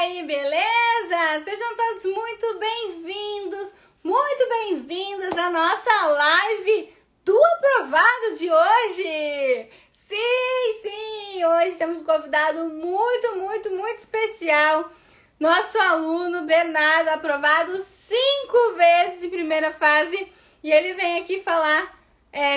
aí, beleza? Sejam todos muito bem-vindas à nossa live do aprovado de hoje. Sim, hoje temos um convidado muito especial. Nosso aluno Bernardo, aprovado 5 vezes em primeira fase. E ele vem aqui falar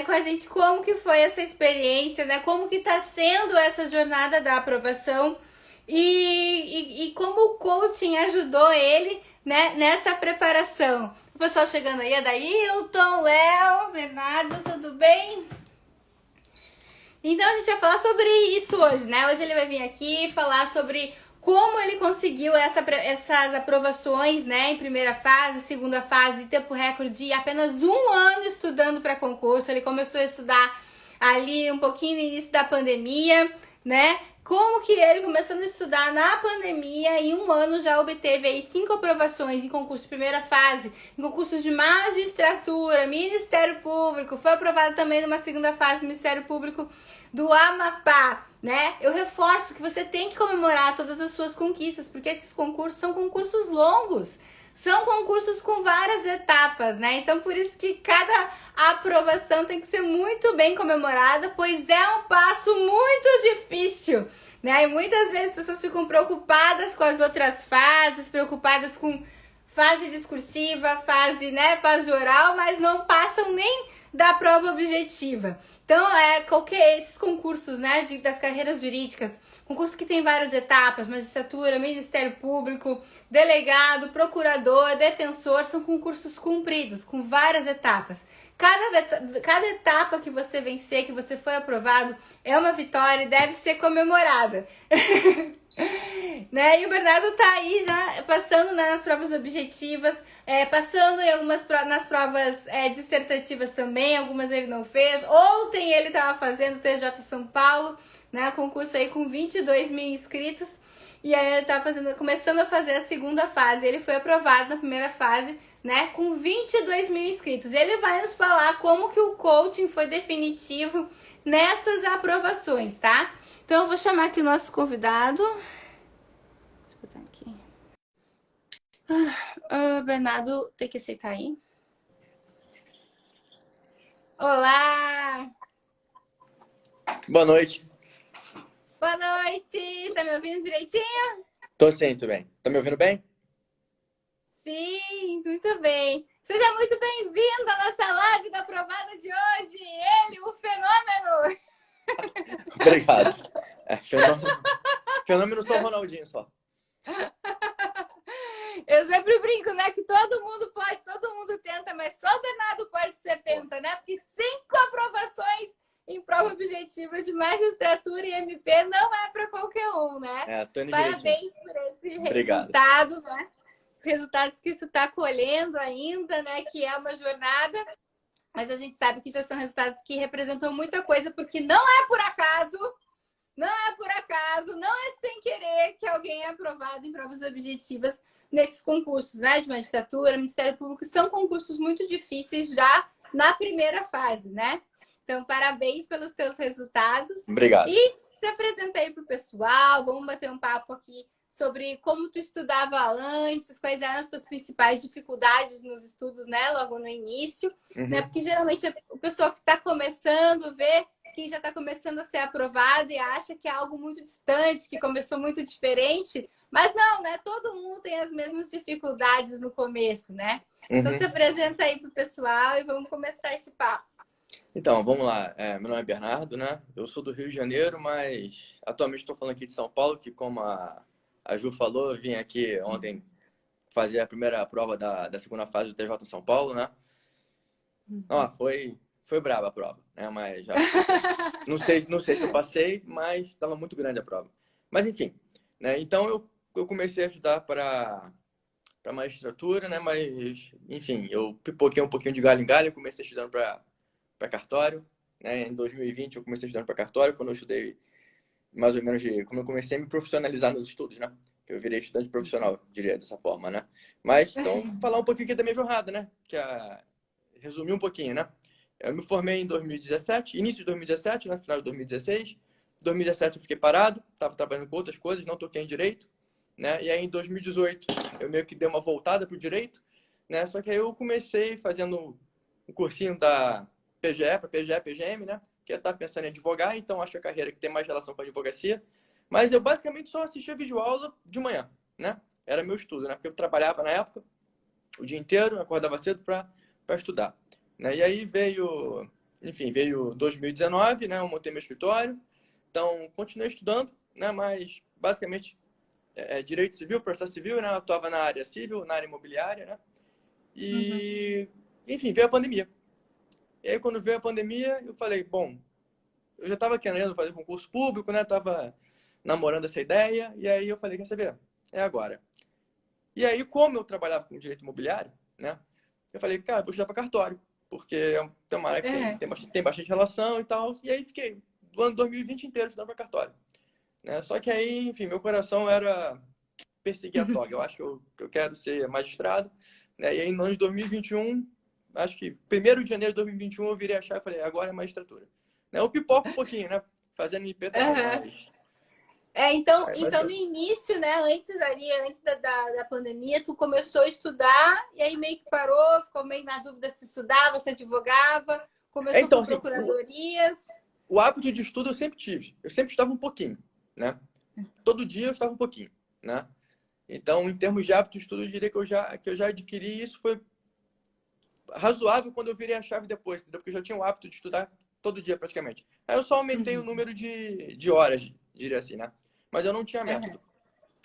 com a gente como que foi essa experiência, né? Como que tá sendo essa jornada da aprovação. E como o coaching ajudou ele, né, nessa preparação. O pessoal chegando aí, Adailton, Léo, Bernardo, tudo bem? Então a gente vai falar sobre isso hoje, né? Hoje ele vai vir aqui falar sobre como ele conseguiu essas aprovações, né, em primeira fase, segunda fase, tempo recorde, e apenas 1 ano estudando para concurso. Ele começou a estudar ali um pouquinho no início da pandemia, né? Como que ele, começando a estudar na pandemia, em 1 ano já obteve aí 5 aprovações em concurso de primeira fase, em concursos de magistratura, Ministério Público, foi aprovado também numa segunda fase, Ministério Público do Amapá, né? Eu reforço que você tem que comemorar todas as suas conquistas, porque esses concursos são concursos longos. São concursos com várias etapas, né? Então, por isso que cada aprovação tem que ser muito bem comemorada, pois é um passo muito difícil, né? E muitas vezes as pessoas ficam preocupadas com as outras fases, preocupadas com fase discursiva, fase oral, mas não passam nem da prova objetiva. Então, esses concursos, né, das carreiras jurídicas, concurso que tem várias etapas, magistratura, Ministério Público, delegado, procurador, defensor, são concursos cumpridos, com várias etapas. Cada etapa que você vencer, que você for aprovado, é uma vitória e deve ser comemorada. Né? E o Bernardo tá aí já passando, né, nas provas objetivas, passando em nas provas dissertativas também, algumas ele não fez. Ontem ele estava fazendo o TJ São Paulo, né, concurso aí com 22 mil inscritos, e aí ele tá começando a fazer a segunda fase. Ele foi aprovado na primeira fase, né, com 22 mil inscritos. Ele vai nos falar como que o coaching foi definitivo nessas aprovações, tá? Então eu vou chamar aqui o nosso convidado. Deixa eu botar aqui. Bernardo, tem que aceitar aí. Olá! Boa noite. Boa noite! Tá me ouvindo direitinho? Tô sim, tudo bem. Tá me ouvindo bem? Sim, muito bem. Seja muito bem-vindo à nossa live da aprovada de hoje. Ele, o fenômeno! Obrigado. Fenômeno só o Ronaldinho só. Eu sempre brinco, né? Que todo mundo pode, todo mundo tenta, mas só o Bernardo pode ser penta, né? Porque 5 aprovações em prova objetiva de magistratura e MP não é para qualquer um, né? Parabéns por esse resultado, né? Os resultados que tu tá colhendo ainda, né? Que é uma jornada, mas a gente sabe que já são resultados que representam muita coisa, porque não é por acaso, não é sem querer que alguém é aprovado em provas objetivas nesses concursos, né? De magistratura, Ministério Público, são concursos muito difíceis já na primeira fase, né? Então, parabéns pelos teus resultados. Obrigado. E se apresenta aí para o pessoal, vamos bater um papo aqui sobre como tu estudava antes, quais eram as tuas principais dificuldades nos estudos, né? Logo no início, né? Porque geralmente o pessoal que está começando vê quem já está começando a ser aprovado e acha que é algo muito distante, que começou muito diferente, mas não, né? Todo mundo tem as mesmas dificuldades no começo, né? Então se apresenta aí para o pessoal e vamos começar esse papo. Então, vamos lá. Meu nome é Bernardo, né? Eu sou do Rio de Janeiro, mas atualmente estou falando aqui de São Paulo, que como a Ju falou, eu vim aqui ontem fazer a primeira prova da segunda fase do TJ São Paulo, né? Foi braba a prova, né? Mas já não sei se eu passei, mas estava muito grande a prova. Mas enfim, né? Então eu comecei a estudar para magistratura, né? Mas enfim, eu pipoquei um pouquinho de galho em galho, comecei estudando para cartório, né? Em 2020 eu comecei estudando para cartório, quando eu estudei mais ou menos como eu comecei a me profissionalizar nos estudos, né? Eu virei estudante profissional, diria dessa forma, né? Mas então falar um pouquinho aqui da minha jornada, né? Resumir um pouquinho, né? Eu me formei em 2017, início de 2017, né? Final de 2016. Em 2017 eu fiquei parado, estava trabalhando com outras coisas, não toquei em direito. né? E aí, em 2018, eu meio que dei uma voltada para o direito, né? Só que aí eu comecei fazendo um cursinho da PGE, para PGE, PGM, né? Que eu estava pensando em advogar, então acho a carreira que tem mais relação com a advocacia. Mas eu basicamente só assistia videoaula de manhã, né? Era meu estudo, né? Porque eu trabalhava na época o dia inteiro, acordava cedo para estudar, né? E aí veio, enfim, veio 2019, né? Eu montei meu escritório, então continuei estudando, né? Mas basicamente direito civil, processo civil, né? Eu atuava na área civil, na área imobiliária, né? E, enfim, veio a pandemia. E aí, quando veio a pandemia, eu falei, bom, eu já estava querendo fazer concurso público, né? Tava namorando essa ideia, e aí eu falei, quer saber? É agora. E aí, como eu trabalhava com direito imobiliário, né? Eu falei, cara, vou estudar para cartório, porque é uma área que tem bastante relação e tal. E aí fiquei do ano 2020 inteiro estudando para cartório, né? Só que aí, enfim, meu coração era perseguir a toga. Eu acho que eu quero ser magistrado, né? E aí, no ano de 2021, acho que 1º de janeiro de 2021, eu virei a chave e falei, agora é magistratura. Né? Eu pipoco um pouquinho, né? Fazendo IP também, mas... Então no início, né, antes da pandemia, tu começou a estudar e aí meio que parou, ficou meio na dúvida se estudava, se advogava, começou então, com assim, procuradorias. o hábito de estudo eu sempre tive. Eu sempre estava um pouquinho, né? Todo dia eu estava um pouquinho, né? Então, em termos de hábito de estudo, eu diria que eu já adquiri isso. Foi razoável quando eu virei a chave depois, entendeu? Porque eu já tinha o hábito de estudar todo dia praticamente. Aí eu só aumentei o número de horas, diria assim, né? Mas eu não tinha método.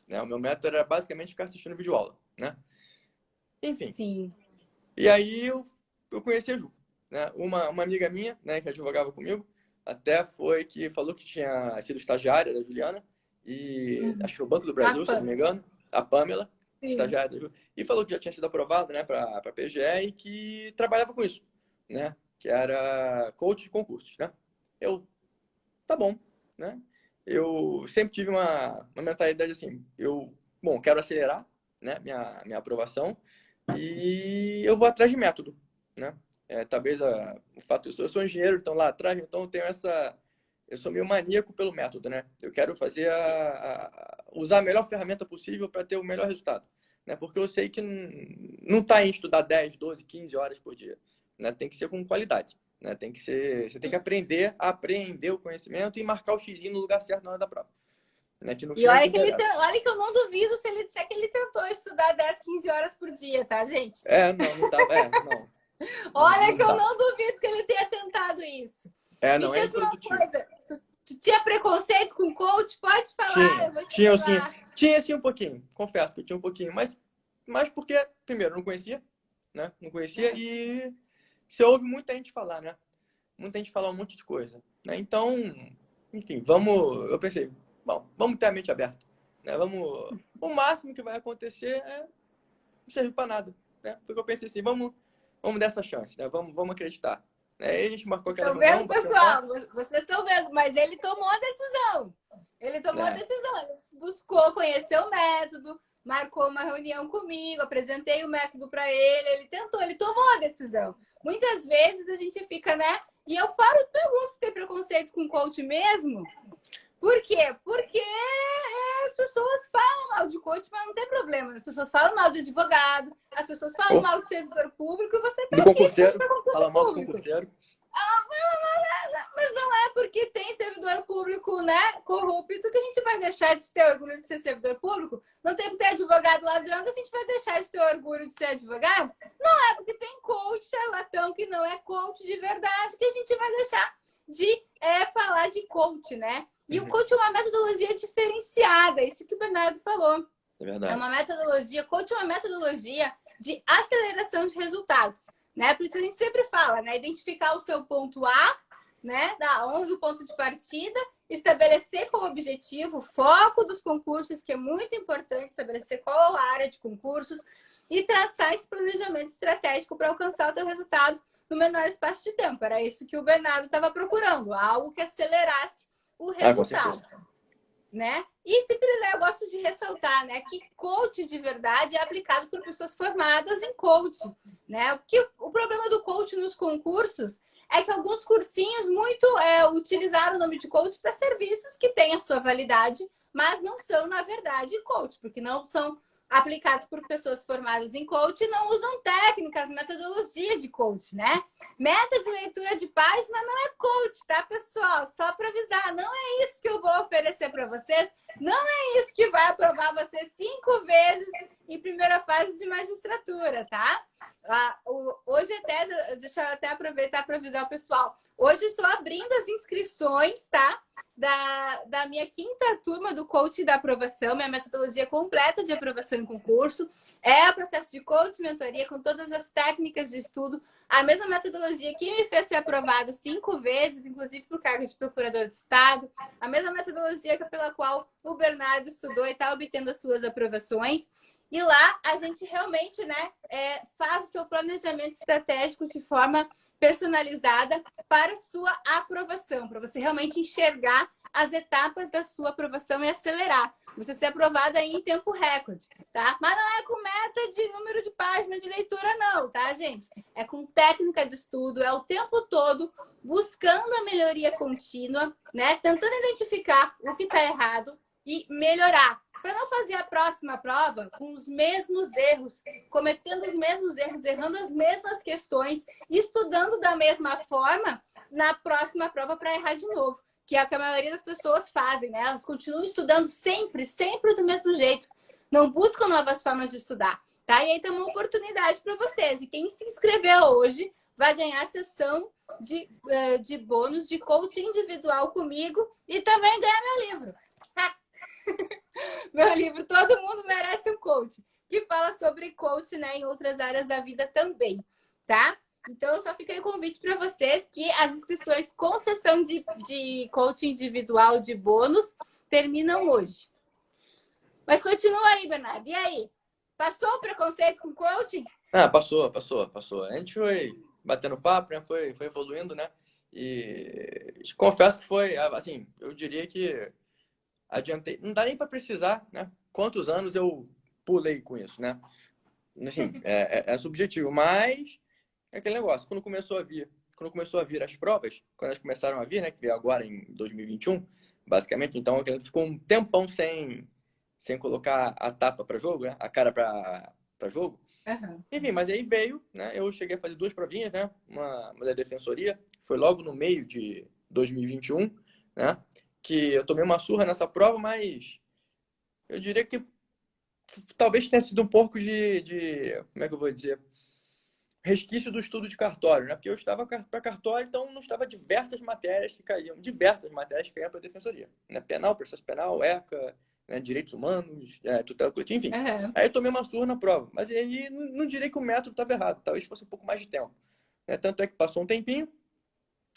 Né? O meu método era basicamente ficar assistindo videoaula, né? Enfim. Sim. E aí eu conheci a Ju, né? Uma amiga minha, né, que advogava comigo, até foi que falou que tinha sido estagiária da Juliana, e acho que foi o Banco do Brasil, se eu não me engano, a Pamela, estagiária da Ju, e falou que já tinha sido aprovado, né, para PGE e que trabalhava com isso, né? Que era coach de concursos, né? Tá bom, né? Eu sempre tive uma mentalidade assim, bom, quero acelerar, né, minha aprovação e eu vou atrás de método, né? Talvez o fato eu sou engenheiro, então lá atrás, então eu tenho eu sou meio maníaco pelo método, né? Eu quero fazer usar a melhor ferramenta possível para ter o melhor resultado, né? Porque eu sei que não tá em estudar 10, 12, 15 horas por dia, né? Tem que ser com qualidade. Né? Você tem que aprender a apreender o conhecimento e marcar o xizinho no lugar certo na hora da prova. Né? Que no E fim é o que olha que eu não duvido se ele disser que ele tentou estudar 10, 15 horas por dia, tá, gente? Não dá. Não. Olha que eu não duvido que ele tenha tentado isso. Não Me é diz uma improdutivo. coisa, tu tinha preconceito com coach? Pode falar, eu vou te levar. Tinha sim um pouquinho, confesso que eu tinha um pouquinho, mas porque, primeiro, eu não conhecia, né? Não conhecia e você ouve muita gente falar, né? Muita gente falar um monte de coisa, né? Então, enfim, eu pensei, bom, vamos ter a mente aberta, né? O máximo que vai acontecer não serve para nada, né? Porque eu pensei assim, vamos dar essa chance, né? Vamos acreditar. Aí a gente marcou aquela Estão reunião, vendo, pessoal? Vocês estão vendo, mas ele tomou a decisão. Ele tomou a decisão, ele buscou conhecer o método, marcou uma reunião comigo, apresentei o método para ele tentou, ele tomou a decisão. Muitas vezes a gente fica, né? E eu pergunto se tem preconceito com coach mesmo. Por quê? Porque as pessoas falam mal de coach, mas não tem problema. As pessoas falam mal de advogado, as pessoas falam mal de servidor público e você tá do concurseiro, fala mal do público. concurseiro. Mas não é porque tem servidor público, né, corrupto, que a gente vai deixar de ter orgulho de ser servidor público. Não tem que ter advogado ladrão que a gente vai deixar de ter orgulho de ser advogado. Não é porque tem coach charlatão que não é coach de verdade que a gente vai deixar de falar de coach, né? E o coach é uma metodologia diferenciada, isso que o Bernardo falou. É verdade. É uma metodologia, coach é uma metodologia de aceleração de resultados, né? Por isso a gente sempre fala, né? Identificar o seu ponto A, né? Da onde o ponto de partida, estabelecer como objetivo o foco dos concursos, que é muito importante estabelecer qual a área de concursos e traçar esse planejamento estratégico para alcançar o teu resultado no menor espaço de tempo. Era isso que o Bernardo estava procurando, algo que acelerasse o resultado. Né? E sempre eu gosto de ressaltar, né, que coach de verdade é aplicado por pessoas formadas em coach, né? Porque o problema do coach nos concursos é que alguns cursinhos muito utilizaram o nome de coach para serviços que têm a sua validade, mas não são, na verdade, coach, porque não são aplicados por pessoas formadas em coach e não usam técnicas, metodologia de coach, né? Meta de leitura de página não é coach, tá, pessoal? Só para avisar, não é isso que eu vou oferecer para vocês, não é isso que vai aprovar você 5 vezes em primeira fase de magistratura, tá? Hoje até, deixa eu até aproveitar para avisar o pessoal, hoje estou abrindo as inscrições, tá? Da minha 5ª turma do coaching da aprovação, minha metodologia completa de aprovação em concurso. É o processo de coaching, mentoria, com todas as técnicas de estudo. A mesma metodologia que me fez ser aprovada 5 vezes, inclusive por cargo de procurador de Estado. A mesma metodologia pela qual o Bernardo estudou e está obtendo as suas aprovações. E lá a gente realmente, né, faz o seu planejamento estratégico de forma personalizada para sua aprovação, para você realmente enxergar as etapas da sua aprovação e acelerar. Você ser aprovada em tempo recorde, tá? Mas não é com meta de número de página de leitura, não, tá, gente? É com técnica de estudo, é o tempo todo buscando a melhoria contínua, né? Tentando identificar o que está errado e melhorar. Para não fazer a próxima prova com os mesmos erros, cometendo os mesmos erros, errando as mesmas questões, estudando da mesma forma na próxima prova para errar de novo, que é o que a maioria das pessoas fazem, né? Elas continuam estudando sempre do mesmo jeito, não buscam novas formas de estudar, tá? E aí tem uma oportunidade para vocês. E quem se inscrever hoje vai ganhar a sessão de bônus de coaching individual comigo e também ganhar meu livro. Meu livro Todo Mundo Merece um Coach, que fala sobre coach, né, em outras áreas da vida também, tá? Então, só fica aí o convite para vocês que as inscrições com sessão de coaching individual de bônus terminam hoje. Mas continua aí, Bernardo. E aí? Passou o preconceito com coaching? Ah, passou. A gente foi batendo papo, né? Foi evoluindo, né? E confesso que foi, assim, eu diria que adiantei. Não dá nem para precisar, né? Quantos anos eu pulei com isso, né? Assim, é subjetivo, mas é aquele negócio. Quando começou a vir as provas, quando elas começaram a vir, né? Que veio agora em 2021, basicamente, então a gente ficou um tempão sem colocar a tapa para jogo, né? A cara para jogo. Uhum. Enfim, mas aí veio, né? Eu cheguei a fazer 2 provinhas, né? Uma da defensoria, foi logo no meio de 2021, né? Que eu tomei uma surra nessa prova, mas eu diria que talvez tenha sido um pouco como é que eu vou dizer? Resquício do estudo de cartório, né? Porque eu estava para cartório, então não estava diversas matérias que caíam para a defensoria, né? Penal, processo penal, ECA, né? Direitos humanos, tutela coletiva, enfim. Uhum. Aí eu tomei uma surra na prova, mas aí não diria que o método estava errado, talvez fosse um pouco mais de tempo, né? Tanto é que passou um tempinho,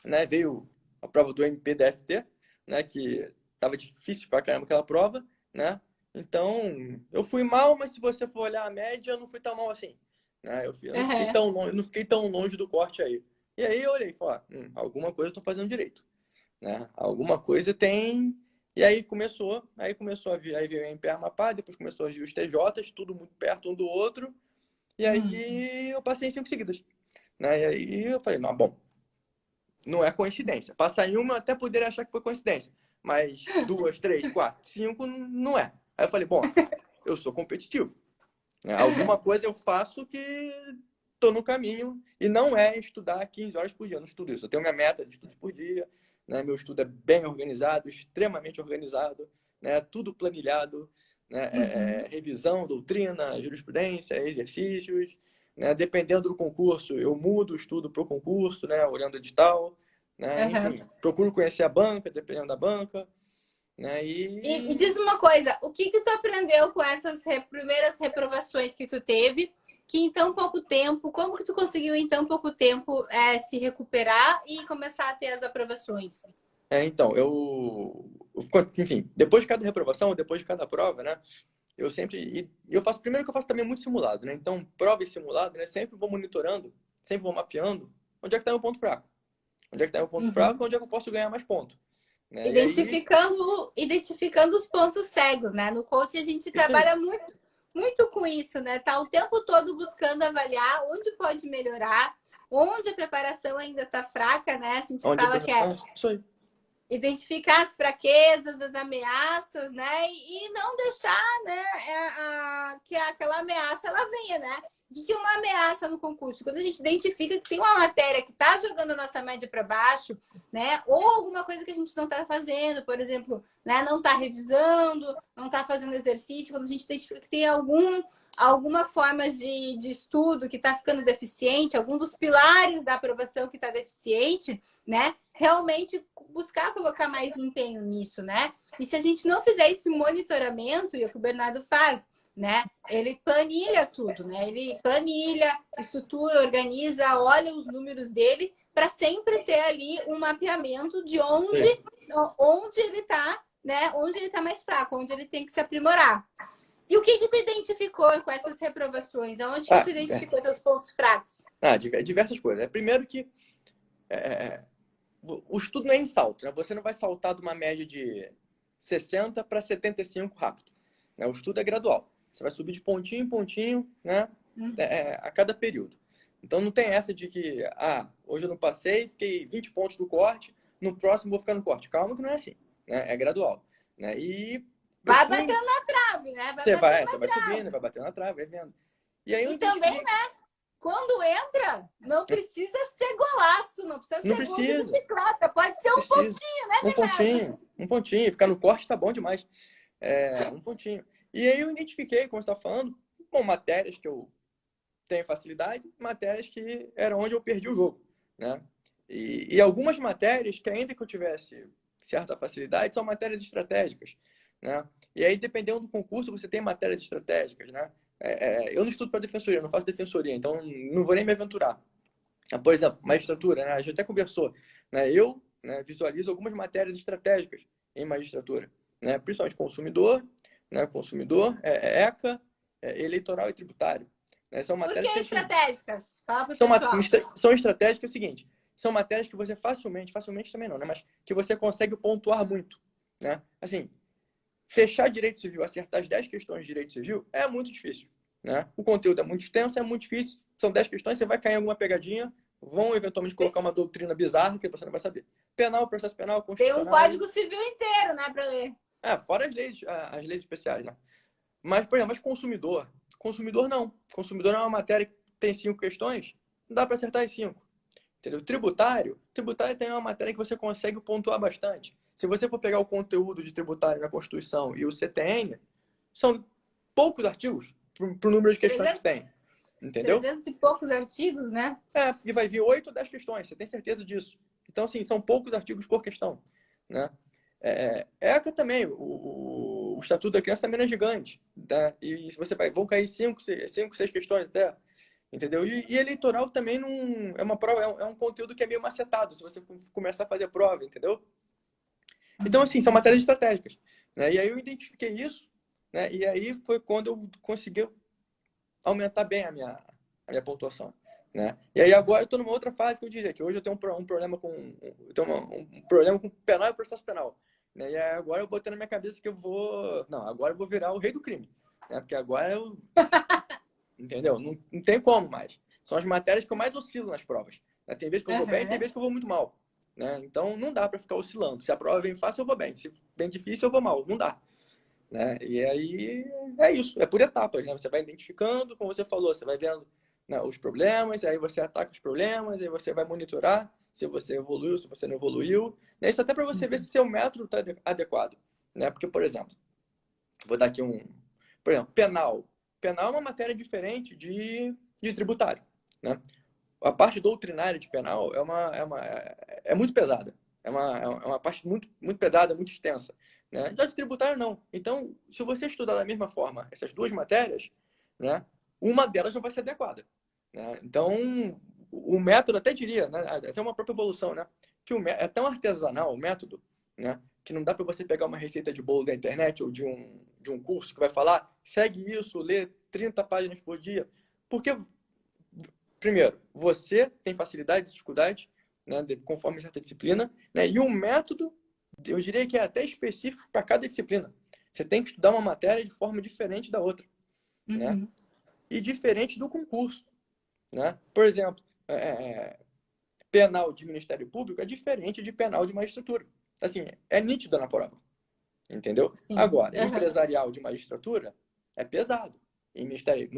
né? Veio a prova do MPDFT, né? Que estava difícil pra caramba aquela prova, né? Então, eu fui mal, mas se você for olhar a média, eu não fui tão mal assim, né? Eu não fiquei tão longe do corte aí. E aí eu olhei e falei, alguma coisa eu tô fazendo direito, né? Alguma coisa tem. E aí começou a vir, aí veio o MPA Amapá, depois começou a vir os TJs, tudo muito perto um do outro. E aí eu passei em 5 seguidas, né? E aí eu falei, não, bom, não é coincidência. Passar em uma, eu até poderia achar que foi coincidência. Mas 2, 3, 4, 5, não é. Aí eu falei, bom, eu sou competitivo, né? Alguma coisa eu faço que tô no caminho. E não é estudar 15 horas por dia. Eu não estudo isso. Eu tenho minha meta de estudos por dia, né? Meu estudo é bem organizado, extremamente organizado, né? Tudo planilhado, né? Revisão, doutrina, jurisprudência, exercícios, né? Dependendo do concurso, eu mudo o estudo para o concurso, né? Olhando o edital, né? Enfim, procuro conhecer a banca, dependendo da banca, né? E me diz uma coisa, o que tu aprendeu com essas primeiras reprovações que tu teve, que em tão pouco tempo, como que tu conseguiu em tão pouco tempo se recuperar e começar a ter as aprovações? Então, enfim, depois de cada reprovação, depois de cada prova, né? Eu faço, primeiro que eu faço também muito simulado, né? Então, prova e simulado, né? Sempre vou monitorando, sempre vou mapeando onde é que está meu ponto fraco. Onde é que está meu ponto fraco, onde é que eu posso ganhar mais ponto. Né? Identificando os pontos cegos, né? No coaching a gente trabalha muito com isso, né? Tá o tempo todo buscando avaliar onde pode melhorar, onde a preparação ainda tá fraca, né? A gente fala que Isso aí. identificar as fraquezas, as ameaças, né? E não deixar, né, que aquela ameaça ela venha, né? O que é uma ameaça no concurso? Quando a gente identifica que tem uma matéria que está jogando a nossa média para baixo, né? Ou alguma coisa que a gente não está fazendo, por exemplo, né? Não está revisando, não está fazendo exercício, quando a gente identifica que tem alguma forma de estudo que está ficando deficiente, algum dos pilares da aprovação que está deficiente, né? Realmente buscar colocar mais empenho nisso, né? E se a gente não fizer esse monitoramento, e é o que o Bernardo faz, né? Ele planilha tudo, né? Ele planilha, estrutura, organiza, olha os números dele para sempre ter ali um mapeamento de onde ele está, né? Onde ele está mais fraco, onde ele tem que se aprimorar. E o que tu identificou com essas reprovações? Aonde que tu identificou teus pontos fracos? Diversas coisas. Primeiro que o estudo não é em salto, né? Você não vai saltar de uma média de 60 para 75 rápido, né? O estudo é gradual. Você vai subir de pontinho em pontinho, né? A cada período. Então não tem essa de que, hoje eu não passei, fiquei 20 pontos do corte, no próximo vou ficar no corte. Calma que não é assim, né? É gradual, né? E vai batendo na trave, né? Você vai subindo, vai batendo na trave, vai vendo. E aí também, né? Quando entra, não precisa ser golaço, não precisa ser gol de bicicleta, pode ser um pontinho, né, Bernardo? Um pontinho, ficar no corte tá bom demais. Um pontinho. E aí eu identifiquei, como você está falando, matérias que eu tenho facilidade, matérias que eram onde eu perdi o jogo, né? E algumas matérias que ainda que eu tivesse certa facilidade, são matérias estratégicas, né? E aí, dependendo do concurso, você tem matérias estratégicas, né? Eu não estudo para defensoria, não faço defensoria, então não vou nem me aventurar. Por exemplo, magistratura, né? A gente até conversou, né? Eu, né, visualizo algumas matérias estratégicas em magistratura, né? Principalmente consumidor, né? Consumidor, ECA, eleitoral e tributário. Né? São matérias Por que estratégicas? Fala pro pessoal. São estratégicas é o seguinte, são matérias que você facilmente também não, né? Mas que você consegue pontuar muito, né? Assim, fechar direito civil, acertar as 10 questões de direito civil é muito difícil, né? O conteúdo é muito extenso, é muito difícil. São 10 questões, você vai cair em alguma pegadinha, vão eventualmente colocar uma doutrina bizarra que você não vai saber. Penal, processo penal, constitucional... Tem um código civil inteiro, né, para ler. Fora as leis especiais, né? Mas, por exemplo, consumidor. Consumidor não. Consumidor é uma matéria que tem 5 questões, não dá para acertar as 5. Entendeu? Tributário tem uma matéria que você consegue pontuar bastante. Se você for pegar o conteúdo de tributário na Constituição e o CTN, são poucos artigos para o número de questões que tem. Entendeu? 300 e poucos artigos, né? E vai vir 8 ou 10 questões, você tem certeza disso. Então, assim, são poucos artigos por questão, né? ECA também, o Estatuto da Criança também não é gigante, tá? E você vão cair 5, 6 questões até, entendeu? E eleitoral também não é uma prova, é um conteúdo que é meio macetado, se você começar a fazer prova, entendeu? Então, assim, são matérias estratégicas, né? E aí eu identifiquei isso, né? E aí foi quando eu consegui aumentar bem a minha pontuação, né? E aí agora eu estou numa outra fase que eu diria que hoje eu tenho um problema com um problema com penal e processo penal, né? E aí agora eu botei na minha cabeça que agora eu vou virar o rei do crime, né? Porque agora eu entendeu? Não tem como mais. São as matérias que eu mais oscilo nas provas, né? Tem vezes que eu vou bem, tem vezes que eu vou muito mal, né? Então não dá para ficar oscilando. Se a prova vem fácil, eu vou bem. Se vem difícil, eu vou mal. Não dá. Né? E aí é isso, é por etapas, né? Você vai identificando, como você falou, você vai vendo, né, os problemas, aí você ataca os problemas, aí você vai monitorar se você evoluiu, se você não evoluiu. Né? Isso até para você ver se seu método está adequado. Né? Porque, por exemplo, vou dar aqui por exemplo, penal. Penal é uma matéria diferente de tributário. Né? A parte doutrinária de penal é muito pesada. É uma parte muito, muito pesada, muito extensa. Né? Já de tributário, não. Então, se você estudar da mesma forma essas duas matérias, né, uma delas não vai ser adequada. Né? Então, o método, até diria, né, até uma própria evolução, né, que é tão artesanal o método, né, que não dá para você pegar uma receita de bolo da internet ou de um curso que vai falar, segue isso, lê 30 páginas por dia. Porque, primeiro, você tem facilidade e dificuldade, né, conforme certa disciplina, né, e um método, eu diria que é até específico para cada disciplina. Você tem que estudar uma matéria de forma diferente da outra, né? E diferente do concurso, né? Por exemplo, penal de Ministério Público é diferente de penal de magistratura, assim, é nítido na prova, entendeu? Sim. Agora, Aham. empresarial de magistratura é pesado. No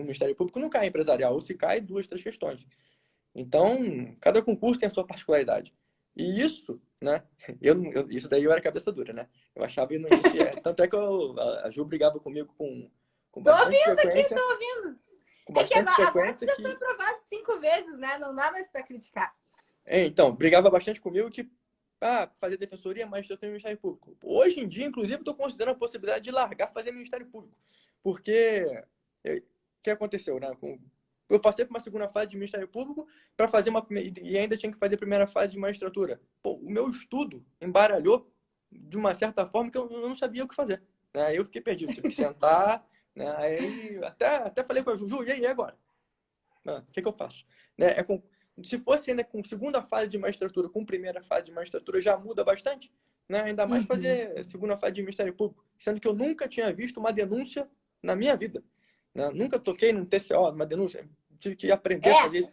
Ministério Público não cai empresarial, ou se cai, duas, três questões. Então, cada concurso tem a sua particularidade. E isso, né? Isso daí eu era cabeça dura, né? Eu achava no início. Tanto é que a Ju brigava comigo com Tô bastante ouvindo aqui, frequência, tô ouvindo. com É que bastante agora tu frequência já foi que. aprovado 5 vezes, né? Não dá mais pra criticar. Então, brigava bastante comigo que fazer defensoria, mas eu tenho Ministério Público. Hoje em dia, inclusive, estou considerando a possibilidade de largar fazer Ministério Público. Porque o que aconteceu, né? Eu passei por uma segunda fase de Ministério Público para fazer e ainda tinha que fazer a primeira fase de magistratura. Pô, o meu estudo embaralhou de uma certa forma que eu não sabia o que fazer. Né? Aí eu fiquei perdido, tive que sentar, né? Aí até falei com a Juju, e aí agora? O que eu faço? Né? Se fosse ainda com segunda fase de magistratura, com primeira fase de magistratura, já muda bastante. Né? Ainda mais Uhum. fazer segunda fase de Ministério Público, sendo que eu nunca tinha visto uma denúncia na minha vida. Né? Nunca toquei num TCO, numa denúncia. Tive que aprender a É, fazer isso.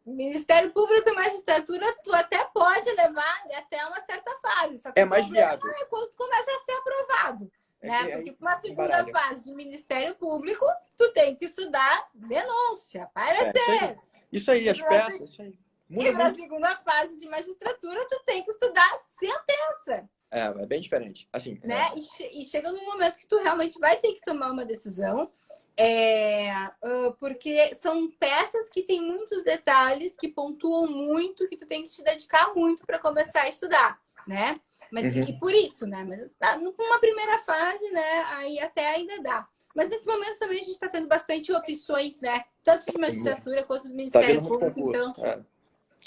Ministério Público e magistratura, tu até pode levar até uma certa fase, só que É o mais problema viável. é quando tu começa a ser aprovado, né? Porque Aí para uma segunda embaralha. fase de Ministério Público, tu tem que estudar denúncia, Isso aí. parecer. Isso aí, E as para peças, isso aí. Muda a muito. segunda fase de magistratura, tu tem que estudar sentença, É bem diferente. Assim, né? E chega num momento que tu realmente vai ter que tomar uma decisão, porque são peças que têm muitos detalhes, que pontuam muito, que tu tem que te dedicar muito para começar a estudar, né? Mas e uhum. por isso, né? Mas numa primeira fase, né? Aí até ainda dá. Mas nesse momento também a gente está tendo bastante opções, né? Tanto de magistratura quanto do Tá vendo Ministério muito Público, concurso. então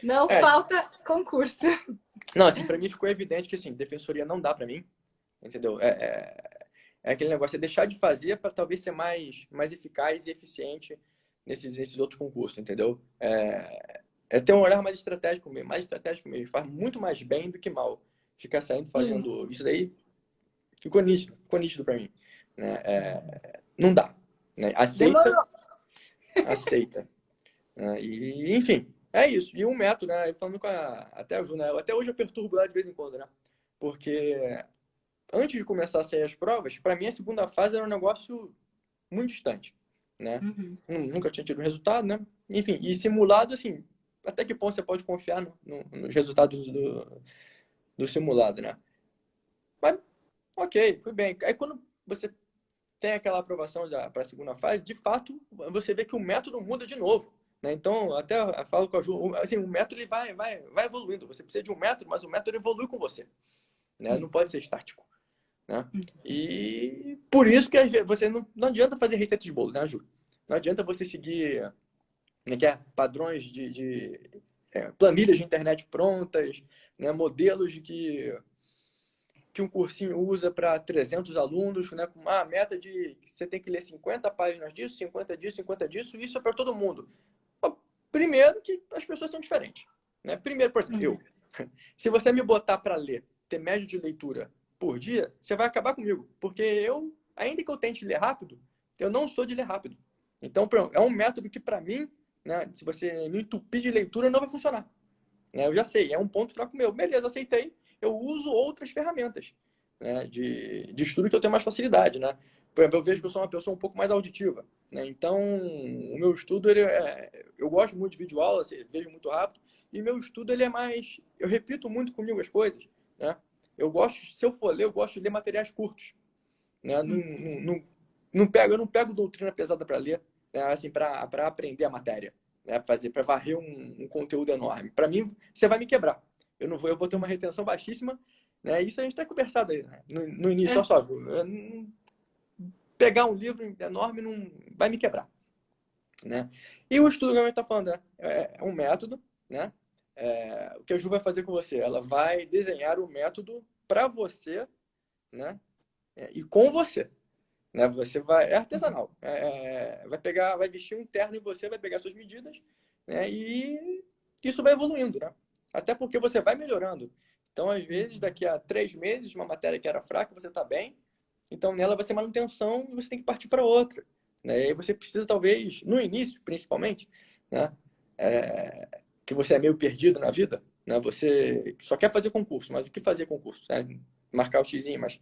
não É, falta concurso. não, assim, para mim ficou evidente que, assim, defensoria não dá para mim, entendeu? É aquele negócio, é deixar de fazer para talvez ser mais eficaz e eficiente nesses outros concursos, entendeu? É ter um olhar mais estratégico mesmo, faz muito mais bem do que mal. Ficar saindo Sim. fazendo isso daí ficou nítido para mim, né? Não dá, né? Demorou. Aceita, né? E, enfim, é isso. E um método, né? Falando até a Ju, né? Até hoje eu perturbo ela de vez em quando, né? Porque antes de começar a sair as provas, para mim a segunda fase era um negócio muito distante, né? Uhum. Nunca tinha tido resultado, né? Enfim, e simulado, assim, até que ponto você pode confiar nos resultados do simulado, né? Mas, ok, foi bem. Aí quando você tem aquela aprovação para a segunda fase, de fato, você vê que o método muda de novo. Né? Então, até eu falo com a Ju, assim, o método ele vai evoluindo. Você precisa de um método, mas o método evolui com você. Né? Não pode ser estático. Né? E por isso que você não adianta fazer receita de bolo, né, Ju? Não adianta você seguir, né, padrões planilhas de internet prontas, né, modelos que um cursinho usa para 300 alunos, né, com uma meta de que você tem que ler 50 páginas disso, 50 disso, 50 disso, isso é para todo mundo. Primeiro que as pessoas são diferentes. Né? Primeiro, por exemplo, eu. Se você me botar para ler, ter média de leitura por dia, você vai acabar comigo. Porque eu, ainda que eu tente ler rápido, eu não sou de ler rápido. Então, é um método que, para mim, né, se você me entupir de leitura, não vai funcionar. Né? Eu já sei, é um ponto fraco meu. Beleza, aceitei. Eu uso outras ferramentas, né, de estudo que eu tenho mais facilidade. Né? Por exemplo, eu vejo que eu sou uma pessoa um pouco mais auditiva. Né? Então, o meu estudo, eu gosto muito de videoaula, vejo muito rápido, e meu estudo ele é mais... Eu repito muito comigo as coisas. Né? Se eu for ler, eu gosto de ler materiais curtos. Né? Eu não pego doutrina pesada para ler, né? Assim, para aprender a matéria, né? Para varrer um conteúdo enorme. Para mim, você vai me quebrar. Eu vou ter uma retenção baixíssima, né? Isso a gente está conversado aí, né? No início, olha só, pegar um livro enorme não vai me quebrar, né? E o estudo que a gente está falando é um método, né? O que a Ju vai fazer com você? Ela vai desenhar o método para você, né? E com você. Né? É artesanal. Vai vestir um terno em você, vai pegar suas medidas, né? E isso vai evoluindo, né? Até porque você vai melhorando. Então, às vezes, daqui a 3 meses, uma matéria que era fraca, você está bem. Então, nela vai ser manutenção e você tem que partir para outra. Né? E aí você precisa, talvez, no início, principalmente, né? Que você é meio perdido na vida, né? Você só quer fazer concurso, mas o que fazer concurso? É marcar o xizinho, mas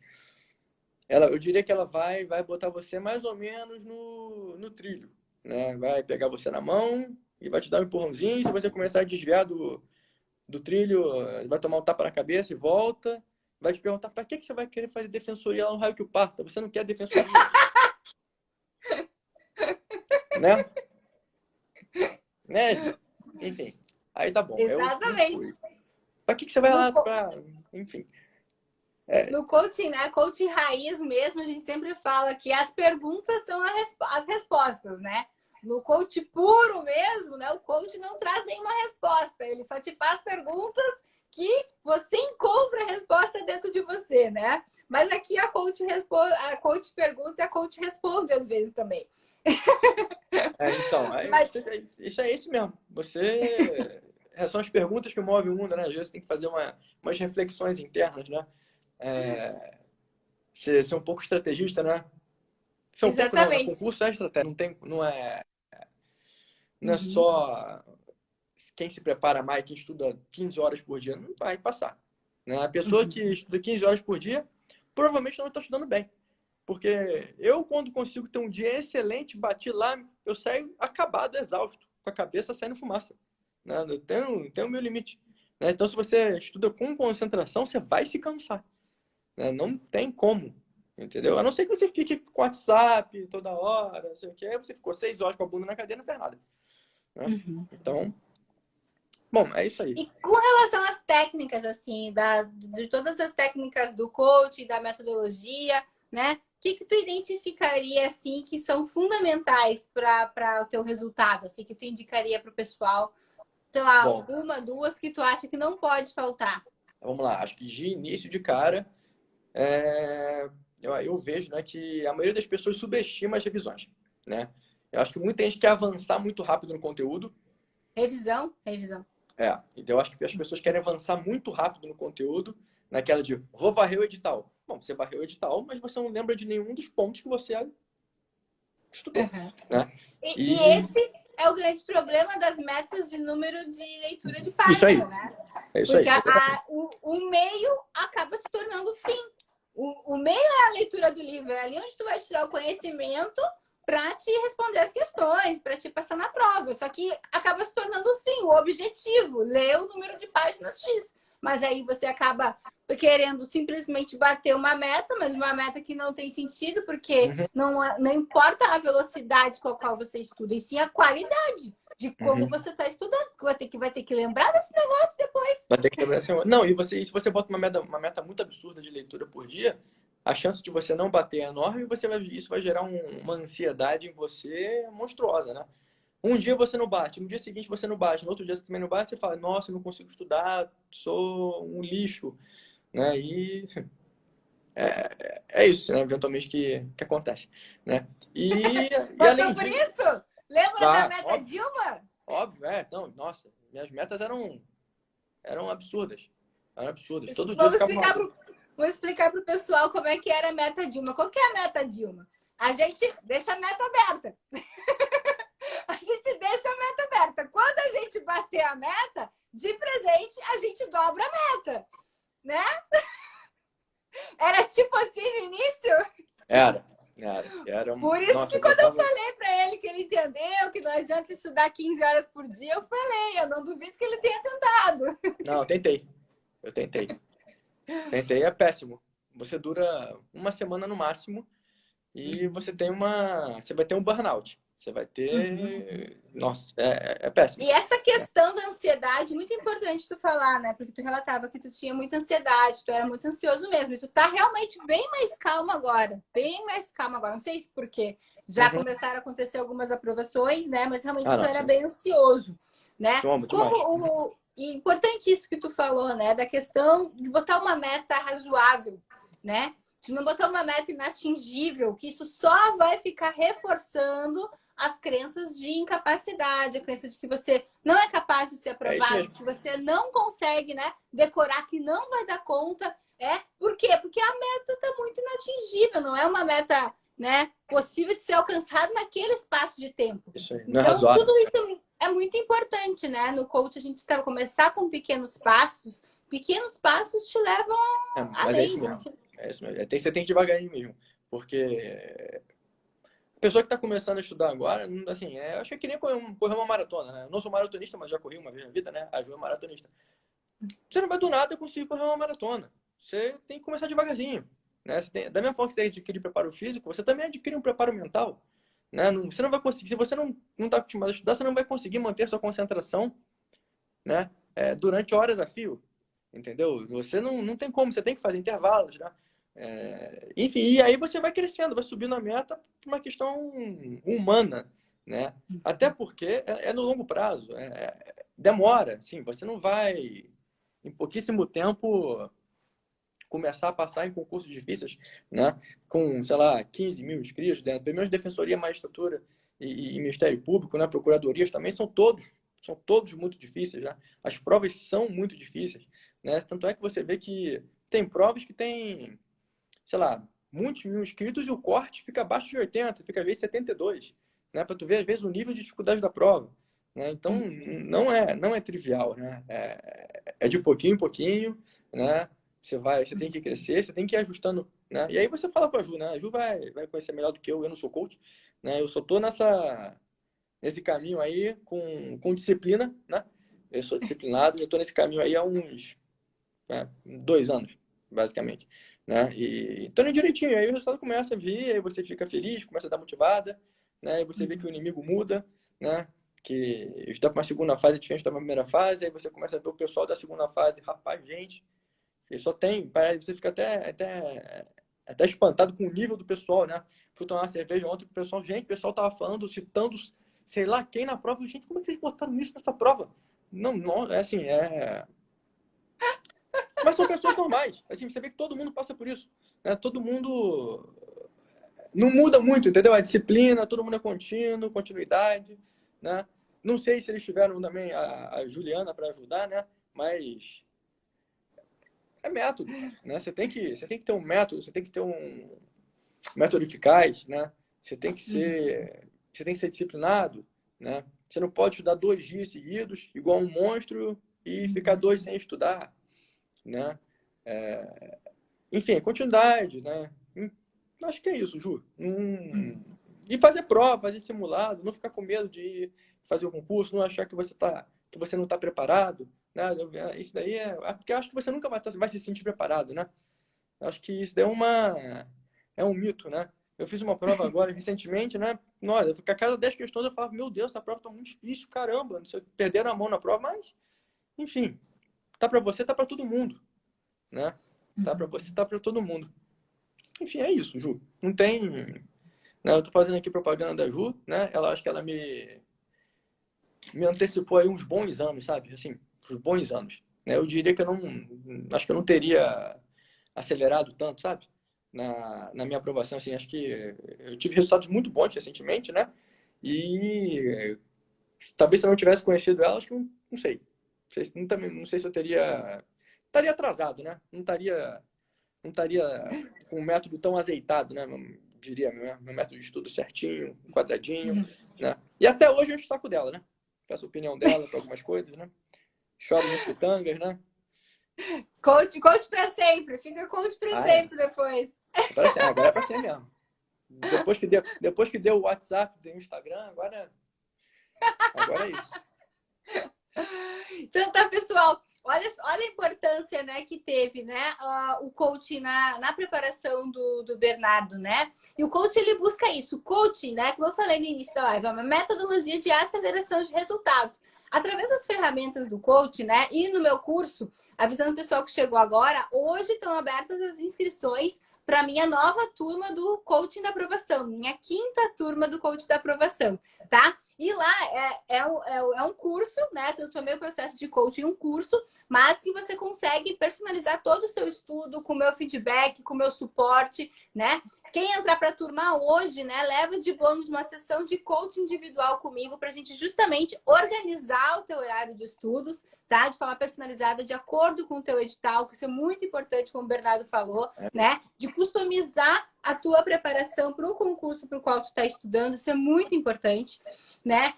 eu diria que ela vai botar você mais ou menos no trilho, né? Vai pegar você na mão e vai te dar um empurrãozinho. Se você começar a desviar do trilho, vai tomar um tapa na cabeça e volta. Vai te perguntar, para que você vai querer fazer defensoria lá no raio que o parta? Você não quer defensoria, né? Né? Enfim, aí tá bom. Eu não Exatamente. fui. Para que você vai No, lá co- para... Enfim. no coaching, né? Coaching raiz mesmo, a gente sempre fala que as perguntas são as respostas, né? No coach puro mesmo, né? O coach não traz nenhuma resposta. Ele só te faz perguntas que você encontra a resposta dentro de você, né? Mas aqui a coach pergunta e a coach responde às vezes também. Então, Mas isso é isso mesmo. São as perguntas que movem o mundo, né? Às vezes você tem que fazer umas reflexões internas, né? Ser um pouco estrategista, né? Ser um pouco não, né? exatamente. Concurso é estratégia, não é Uhum, só quem se prepara mais, quem estuda 15 horas por dia, não vai passar, né? A pessoa que uhum. estuda 15 horas por dia, provavelmente não está estudando bem. Porque eu, quando consigo ter um dia excelente, bati lá, eu saio acabado, exausto, com a cabeça saindo fumaça, né? Eu tenho o meu limite, né? Então, se você estuda com concentração, você vai se cansar, né? Não tem como, entendeu? A não ser que você fique com WhatsApp toda hora, não sei o que, aí você ficou 6 horas com a bunda na cadeira, não fez nada, né? Uhum. Então, bom, é isso aí. E com relação às técnicas, assim, de todas as técnicas do coaching, da metodologia, né? O que tu identificaria, assim, que são fundamentais para o teu resultado? Assim, que tu indicaria para o pessoal? Sei lá, Bom, uma, duas que tu acha que não pode faltar. vamos lá. Acho que de início de cara, é, eu vejo, né, que a maioria das pessoas subestima as revisões, né? Eu acho que muita gente quer avançar muito rápido no conteúdo. Revisão, revisão. Então eu acho que as pessoas querem avançar muito rápido no conteúdo, naquela de vou varrer o edital. Bom, você varreu o edital, mas você não lembra de nenhum dos pontos que você estudou, Uhum. né? E E esse é o grande problema das metas de número de leitura de isso aí, página, né? é isso Porque aí, exatamente. o meio acaba se tornando o fim. O meio é a leitura do livro, é ali onde tu vai tirar o conhecimento para te responder as questões, para te passar na prova. Só que acaba se tornando o fim, o objetivo, ler o número de páginas X. Mas aí você acaba querendo simplesmente bater uma meta, mas uma meta que não tem sentido, porque Uhum, não importa a velocidade com a qual você estuda, e sim a qualidade de como uhum. você está estudando. Vai ter que lembrar desse negócio depois. Vai ter que lembrar assim, não, se você bota uma meta muito absurda de leitura por dia, a chance de você não bater é enorme e isso vai gerar uma ansiedade em você monstruosa, né? Um dia você não bate, no dia seguinte você não bate, no outro dia você também não bate, você fala, nossa, eu não consigo estudar, sou um lixo, né? E é isso, né? Eventualmente que acontece, né? E Passou além por disso, isso? Lembra da tá, meta óbvio, Dilma? óbvio, não, nossa, minhas metas eram absurdas. Eram absurdas. Todo dia eu Vamos ficava explicar maluco. pro, vamos explicar pro pessoal como é que era a meta Dilma. Qual que é a meta Dilma? A gente deixa a meta aberta. A gente deixa a meta aberta. Quando a gente bater a meta, de presente, a gente dobra a meta, né? Era tipo assim no início. Era. Por isso Nossa, que eu quando eu botava. falei para ele que ele entendeu que não adianta estudar 15 horas por dia, eu falei, eu não duvido que ele tenha tentado. Não, eu tentei. Eu tentei. Tentei, é péssimo. Você dura uma semana no máximo e Uhum. você vai ter um burnout. Você vai Uhum. ter. Nossa, é péssimo. E essa questão da ansiedade, muito importante tu falar, né? Porque tu relatava que tu tinha muita ansiedade, tu era muito ansioso mesmo. E tu tá realmente bem mais calmo agora. Bem mais calmo agora. Não sei se porque já Uhum. começaram a acontecer algumas aprovações, né? Mas realmente Ah, tu não, era sim. bem ansioso, né? Toma, demais. Como o... E importante isso que tu falou, né? Da questão de botar uma meta razoável, né? De não botar uma meta inatingível, que isso só vai ficar reforçando as crenças de incapacidade, a crença de que você não é capaz de ser É isso aprovado, mesmo. que você não consegue, né, decorar, que não vai dar conta. Por quê? Porque a meta está muito inatingível, não é uma meta, né, possível de ser alcançada naquele espaço de tempo. Isso aí. Não é Então, razoável. é muito importante, né? No coach a gente está começar com pequenos passos te levam Mas é além. isso mesmo. É isso mesmo. Você tem que ir devagarinho mesmo. Porque a pessoa que está começando a estudar agora, assim, eu acho que é que nem correr uma maratona, né? Eu não sou maratonista, mas já corri uma vez na vida, né? A Ju é maratonista. Você não vai do nada conseguir correr uma maratona. Você tem que começar devagarzinho. Né? Da mesma forma que você adquire preparo físico, você também adquire um preparo mental. Né? Você não vai conseguir, se você não está acostumado a estudar, você não vai conseguir manter sua concentração, né? Durante horas a fio. Entendeu? Você não tem como, você tem que fazer intervalos, né? Enfim, e aí você vai crescendo, vai subindo a meta por uma questão humana, né? Até porque é no longo prazo, demora, sim, você não vai em pouquíssimo tempo começar a passar em concursos difíceis, né? Com, sei lá, 15 mil inscritos dentro, pelo menos Defensoria, Magistratura e Ministério Público, né? Procuradorias também são todos muito difíceis, né? As provas são muito difíceis, né? Tanto é que você vê que tem provas que tem, sei lá, muitos mil inscritos e o corte fica abaixo de 80, fica às vezes 72, né? Para tu ver às vezes o nível de dificuldade da prova, né? Então não é trivial, né? É de pouquinho em pouquinho, né? Você tem que crescer, você tem que ir ajustando, né? E aí você fala com a Ju, né? A Ju vai conhecer melhor do que eu não sou coach, né? Eu só tô nesse caminho aí com disciplina, né? Eu sou disciplinado, eu estou nesse caminho aí há uns 2 anos, basicamente, né? E tô indo direitinho, aí o resultado começa a vir, aí você fica feliz, começa a dar motivada, né? E você vê que o inimigo muda, né? Que está para uma segunda fase diferente da primeira fase, aí você começa a ver o pessoal da segunda fase, rapaz, gente, ele só tem, você fica até espantado com o nível do pessoal, né? Fui tomar uma cerveja ontem com o pessoal, gente, o pessoal tava falando, citando, sei lá quem na prova, gente, como é que vocês botaram isso nessa prova? Não, é assim, mas são pessoas normais, assim, você vê que todo mundo passa por isso, né? Todo mundo não muda muito, entendeu? A disciplina, todo mundo é contínuo, continuidade, né? Não sei se eles tiveram também a Juliana para ajudar, né? Mas é método, né? Você tem que ter um método, você tem que ter um método eficaz, né? Você tem que ser disciplinado, né? Você não pode estudar 2 dias seguidos, igual um monstro, e ficar 2 sem estudar, né? Enfim, continuidade, né? Acho que é isso, Ju. E fazer prova, fazer simulado, não ficar com medo de ir fazer o concurso, não achar que você não está preparado, né? Isso daí porque eu acho que você nunca vai se sentir preparado, né? Acho que isso daí é um mito, né? Eu fiz uma prova agora recentemente, né? Nossa, a cada 10 questões eu falava, meu Deus, essa prova tá muito difícil, caramba, não sei, perderam a mão na prova, mas, enfim, tá para você, tá para todo mundo, né? Tá para você, tá para todo mundo. Enfim, é isso, Ju. Não tem, né? Eu tô fazendo aqui propaganda da Ju, né? Ela acho que ela me antecipou aí uns bons anos, sabe? Assim, uns bons anos, né? Eu diria que acho que eu não teria acelerado tanto, sabe? Na minha aprovação, assim, acho que eu tive resultados muito bons recentemente, né? E talvez se eu não tivesse conhecido ela, acho que não sei. Não sei se eu estaria atrasado, né? Não estaria com um método tão azeitado, né? Eu diria, meu método de estudo certinho, quadradinho, né? E até hoje eu encho o saco dela, né? Peço a opinião dela para algumas coisas, né? Choro nos pitangas, né? Coach para sempre. Fica coach para sempre depois. Agora é para ser mesmo. Depois que deu o WhatsApp, deu o Instagram, agora é isso. Então tá, pessoal. Olha a importância, né, que teve, né, o coaching na preparação do Bernardo, né? E o coaching, ele busca isso. O coaching, né, como eu falei no início da live, é uma metodologia de aceleração de resultados. Através das ferramentas do coaching, né, e no meu curso, avisando o pessoal que chegou agora, hoje estão abertas as inscrições para minha nova turma do coaching da aprovação, minha 5ª turma do coaching da aprovação, tá? E lá é um curso, né? Transformei o processo de coaching em um curso, mas que você consegue personalizar todo o seu estudo com o meu feedback, com o meu suporte, né? Quem entrar para a turma hoje, né, leva de bônus uma sessão de coaching individual comigo para a gente justamente organizar o teu horário de estudos, tá? De forma personalizada, de acordo com o teu edital, que isso é muito importante, como o Bernardo falou, né? De customizar a tua preparação para o concurso para o qual tu está estudando, isso é muito importante, né?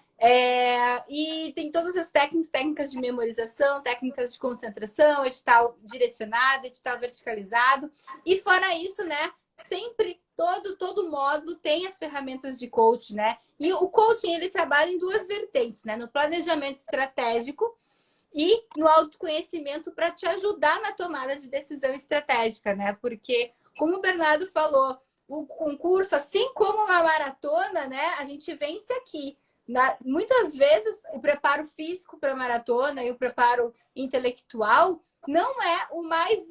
E tem todas as técnicas de memorização, técnicas de concentração, edital direcionado, edital verticalizado. E fora isso, né? Sempre, todo módulo tem as ferramentas de coach, né? E o coaching, ele trabalha em duas vertentes, né? No planejamento estratégico e no autoconhecimento para te ajudar na tomada de decisão estratégica, né? Porque, como o Bernardo falou, o concurso, assim como uma maratona, né? A gente vence aqui. Muitas vezes, o preparo físico para a maratona e o preparo intelectual não é o mais...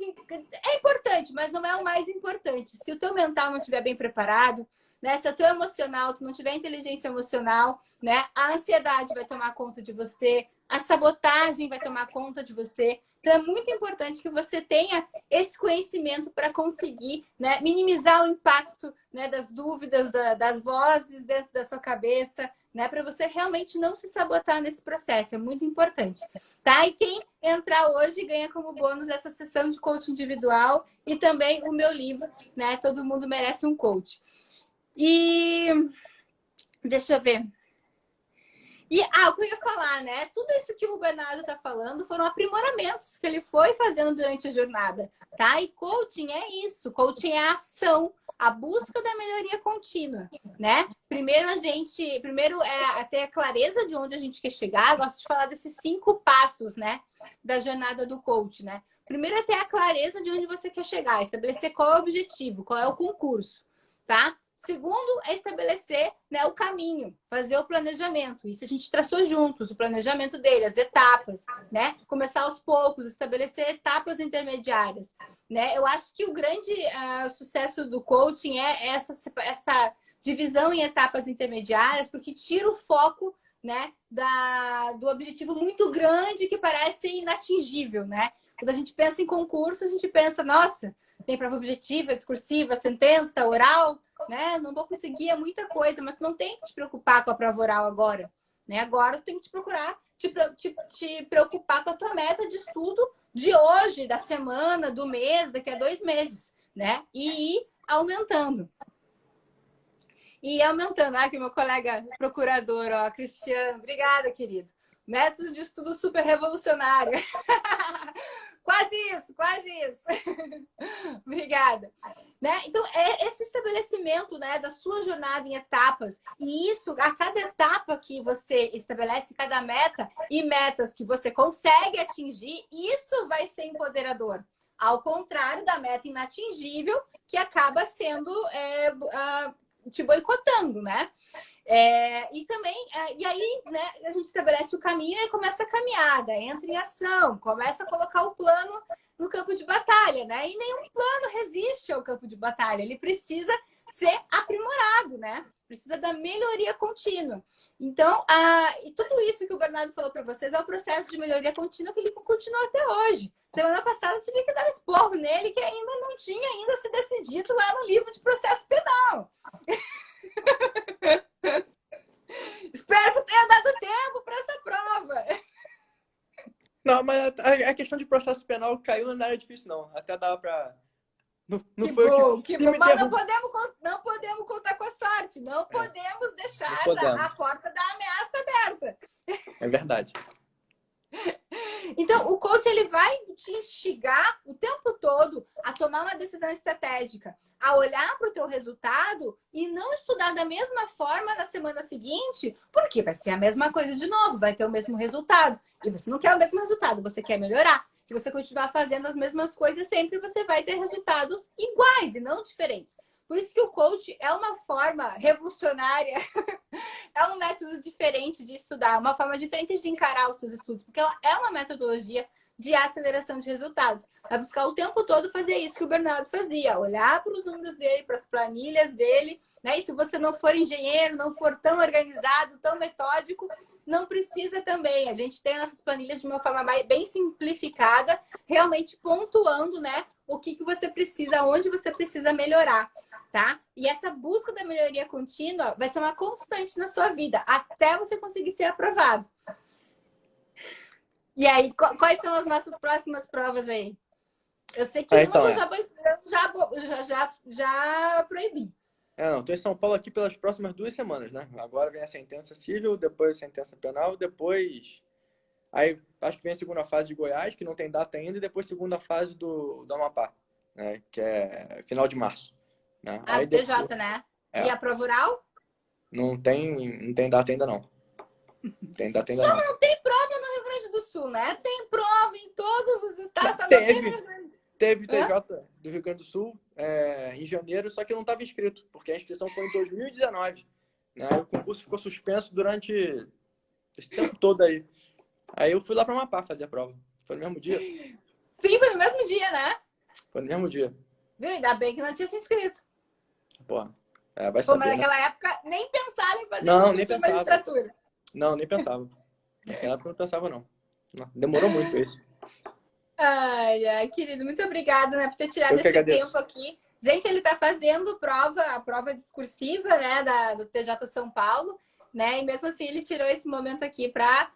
É importante, mas não é o mais importante. Se o teu mental não estiver bem preparado, né? Se o teu emocional, tu não tiver inteligência emocional, né? A ansiedade vai tomar conta de você, a sabotagem vai tomar conta de você. Então, é muito importante que você tenha esse conhecimento para conseguir, né, minimizar o impacto, né, das dúvidas, das vozes dentro da sua cabeça, né, para você realmente não se sabotar nesse processo. É muito importante, tá? E quem entrar hoje ganha como bônus essa sessão de coaching individual e também o meu livro, né? Todo mundo merece um coach. E deixa eu ver. E o que eu ia falar, né? Tudo isso que o Bernardo tá falando foram aprimoramentos que ele foi fazendo durante a jornada, tá? E coaching é isso, coaching é a ação, a busca da melhoria contínua, né? Primeiro é ter a clareza de onde a gente quer chegar. Eu gosto de falar desses 5 passos, né, da jornada do coach, né? Primeiro é ter a clareza de onde você quer chegar, estabelecer qual é o objetivo, qual é o concurso, tá? Segundo, é estabelecer, né, o caminho, fazer o planejamento. Isso a gente traçou juntos, o planejamento dele, as etapas, né? Começar aos poucos, estabelecer etapas intermediárias, né? Eu acho que o grande sucesso do coaching é essa divisão em etapas intermediárias, porque tira o foco, né, do objetivo muito grande que parece inatingível, né? Quando a gente pensa em concurso, a gente pensa, nossa, tem prova objetiva, discursiva, sentença, oral, né? Não vou conseguir, é muita coisa, mas tu não tem que te preocupar com a prova oral agora, né? Agora tu tem que te preocupar com a tua meta de estudo de hoje, da semana, do mês, daqui a 2 meses, né? E ir aumentando. E aumentando. Aqui meu colega procurador, ó, Cristiano. Obrigada, querido. Método de estudo super revolucionário. Quase isso, quase isso. Obrigada. Né? Então, é esse estabelecimento, né, da sua jornada em etapas. E isso, a cada etapa que você estabelece, cada meta e metas que você consegue atingir, isso vai ser empoderador. Ao contrário da meta inatingível, que acaba sendo te boicotando, né? E também, e aí, né, a gente estabelece o caminho e começa a caminhada, entra em ação, começa a colocar o plano no campo de batalha, né? E nenhum plano resiste ao campo de batalha, ele precisa ser aprimorado, né? Precisa da melhoria contínua. Então, e tudo isso que o Bernardo falou para vocês é o processo de melhoria contínua que ele continua até hoje. Semana passada eu tive que dar um esporro nele que ainda não tinha se decidido lá no livro de processo penal. Espero que tenha dado tempo para essa prova. Não, mas a questão de processo penal caiu na área difícil, não. Até dava pra... Não que foi bom, o que... que bom. Mas não podemos contar com a sorte. Não podemos deixar a porta da ameaça aberta. É verdade. Então, o coach ele vai te instigar o tempo todo a tomar uma decisão estratégica, a olhar para o teu resultado e não estudar da mesma forma na semana seguinte, porque vai ser a mesma coisa de novo, vai ter o mesmo resultado. E você não quer o mesmo resultado, você quer melhorar. Se você continuar fazendo as mesmas coisas sempre, você vai ter resultados iguais e não diferentes. Por isso que o coach é uma forma revolucionária, é um método diferente de estudar, uma forma diferente de encarar os seus estudos, porque ela é uma metodologia de aceleração de resultados. Vai buscar o tempo todo fazer isso que o Bernardo fazia, olhar para os números dele, para as planilhas dele, né? E se você não for engenheiro, não for tão organizado, tão metódico, não precisa também. A gente tem nossas planilhas de uma forma bem simplificada, realmente pontuando, né, o que você precisa, onde você precisa melhorar, tá? E essa busca da melhoria contínua vai ser uma constante na sua vida, até você conseguir ser aprovado. E aí, quais são as nossas próximas provas aí? Eu sei que Então, umas já proibi. Não, tô em São Paulo aqui pelas próximas 2 semanas, né? Agora vem a sentença civil, depois a sentença penal, depois... Aí, acho que vem a segunda fase de Goiás, que não tem data ainda, e depois a segunda fase do Amapá, né? Que é final de março, né? A Aí do depois... TJ, né? E É, a prova oral? não tem data ainda não. Não tem data ainda Só não. não tem prova no Rio Grande do Sul, né? Tem prova em todos os estados, Não, só não tem no teve, Rio Grande. teve Hã? TJ do Rio Grande do Sul em janeiro, só que eu não estava inscrito, porque a inscrição foi em 2019, né? Aí o concurso ficou suspenso durante esse tempo todo aí. Aí eu fui lá para Amapá fazer a prova. Foi no mesmo dia? Sim, foi no mesmo dia, né? Foi no mesmo dia. Viu? Ainda bem que não tinha se inscrito. Porra, vai Pô, mas saber, né? naquela época nem pensava em fazer Não, nem concurso para pensava. magistratura. Não, nem pensava. Naquela época eu não pensava, não. Não, demorou muito esse. Ai, ai, querido, muito obrigada, né, por ter tirado Eu que esse agradeço. tempo aqui. Gente, ele está fazendo a prova discursiva, né, do TJ São Paulo, né, e mesmo assim ele tirou esse momento aqui para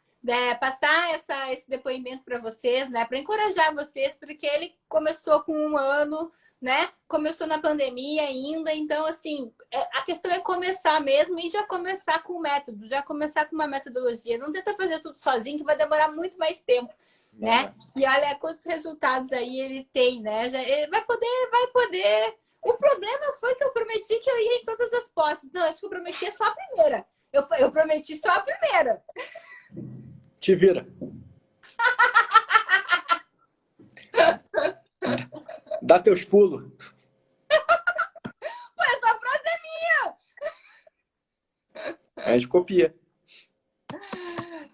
passar esse depoimento para vocês, né, para encorajar vocês, porque ele começou com 1 ano, né, começou na pandemia ainda, então, assim, a questão é começar mesmo e já começar com o método, já começar com uma metodologia. Não tenta fazer tudo sozinho, que vai demorar muito mais tempo, né? Vai. E olha quantos resultados aí ele tem, né? Ele vai poder. O problema foi que eu prometi que eu ia em todas as posses. Não, acho que eu prometi só a primeira. Eu prometi só a primeira. Te vira. Dá teus pulos. Pô, essa frase é minha! A gente copia.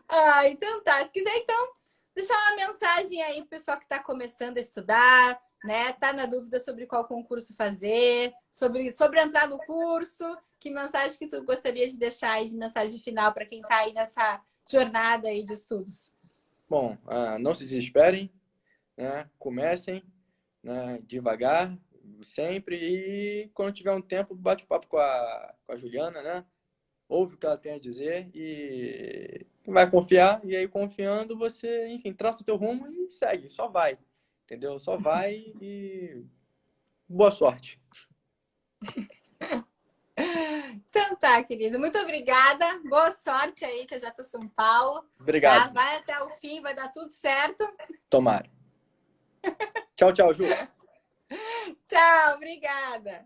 Ah, então tá. Se quiser, então, deixar uma mensagem aí pro pessoal que está começando a estudar, né? Tá na dúvida sobre qual concurso fazer, sobre entrar no curso. Que mensagem que tu gostaria de deixar aí de mensagem final para quem está aí nessa jornada aí de estudos? Bom, não se desesperem, né? Comecem, né? Devagar, sempre. E quando tiver um tempo, bate papo com a Juliana, né? Ouve o que ela tem a dizer e vai confiar. E aí, confiando, você, enfim, traça o teu rumo e segue. Só vai, entendeu? Só vai e boa sorte. Então tá, querido. Muito obrigada. Boa sorte aí, que já tá São Paulo. Tá? Obrigado. Vai até o fim, vai dar tudo certo. Tomara. Tchau, tchau, Ju. Tchau, obrigada.